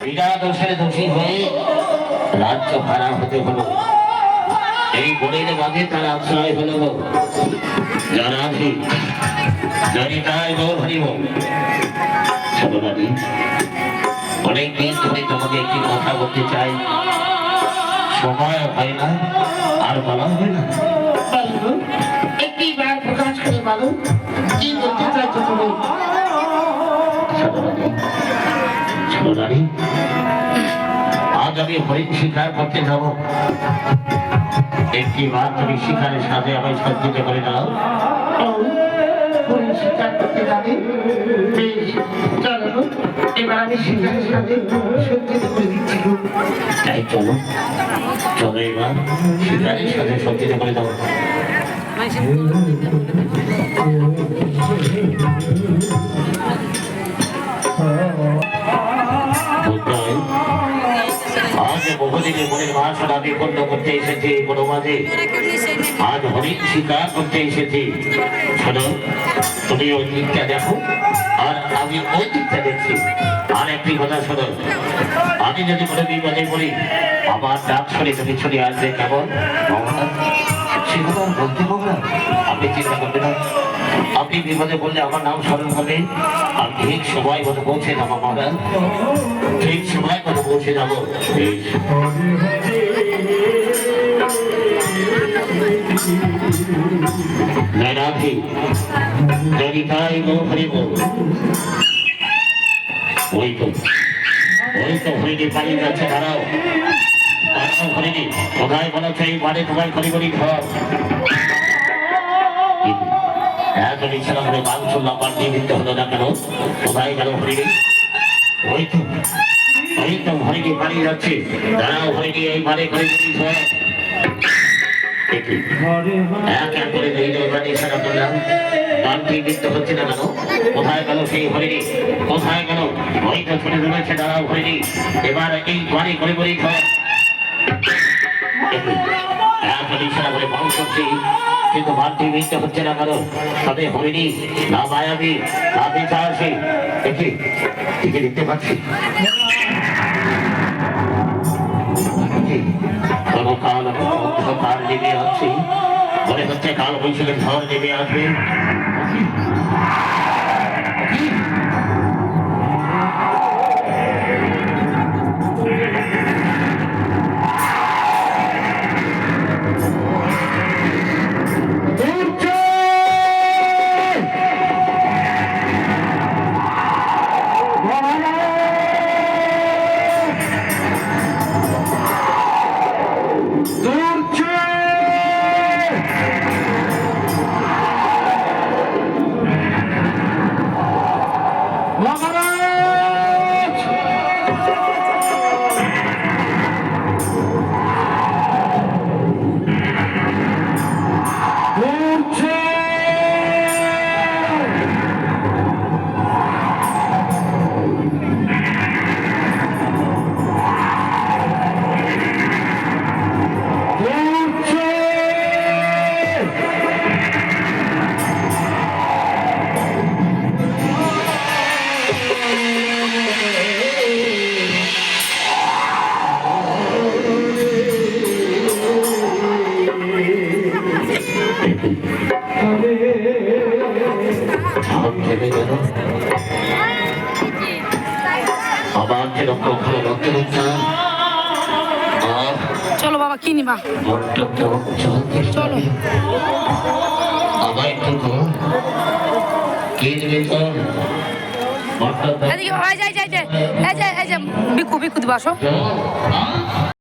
বিনা দোষের দোষী হয়ে রাজ্য ভাড়া হতে হলো। এই বনের মাঝে তার আশ্রয় হলো জানাভি জনিতায় হরিব। অনেকদিন ধরে তোমাকে একটি কথা বলতে চাই, সময় হয় না আর বলা হয় না। একটি বার প্রকাশ করে বলো কি বলতে চাইছো তুমি? আজ আমি হরিণ শিকার করতে যাব, একটি বার তুমি শিকারের সাথে আমায় সজ্জিত করে দাও। হরিণ শিকার করতে যাবে? বেশ, চলো এবার আমি শিকারের সাথে সজ্জিত করে দিচ্ছি। তাই চলো চলো এবার শিকারের সাথে সজ্জিত করে দাও। আজ বহুদিনের মনের বাসনা বিপন্ন করতে এসেছি কোনো মাঝে, আজ হরিণ শিকার করতে এসেছি। শোনো, তুমি ওই দিকটা দেখো আর আমি ওই দিকটা দেখছি। আর একটি কথা শোনো, আমি যদি কোনো বিপদে পড়ি আমার ডাক শুনে তুমি ছুটে আসবে। কেমন সে কথা বলতে পারবো না, আপনি চিন্তা করবেন না। আপনি বিপদে বললে আমার নাম স্মরণ করবে, আর ঠিক সময় মতো পৌঁছে যাবো। মহারাজ ঠিক সময় মতো পৌঁছে যাবো। রাধি জনিতাই হরিব। ওই তো হরিণী পালিয়ে যাচ্ছে। দাঁড়াও দাঁড়াও হরিণী, কোথায় বলো সেই বাড়ি তোমায় করি করি ঘর। এত বিছানা করে মাংস লম্বার দিয়ে দিতে হলো না কেন? কোথায় গেল হরিণী? ওই তো হরিণী পালিয়ে যাচ্ছে। দাঁড়াও হরিণী, এই বাড়ি করে করি ঘর। এক এক করে ইশারা করলাম, বাড়তি বৃত্ত হচ্ছে না কেন? কোথায় গেল সেই হরিণী? কোথায় গেল? ওই তো ছুটে ধরেছে। দাঁড়াও হরিণী, এবার এই বাড়ি করে করি ঘর। ইশারা করে মাংস করছি, কিন্তু বাড়তি বৃত্ত হচ্ছে না কেন? তবে হরিণী না মায়াবী না পিশাচী, একে দেখতে পাচ্ছি। কাল কাল নেমে আসছি, মনে হচ্ছে কাল বৈশাখের ঝড় নেমে আসবে। চলো বাবা কি নিবা? চলো এদিকে বিকু দিবা আসো।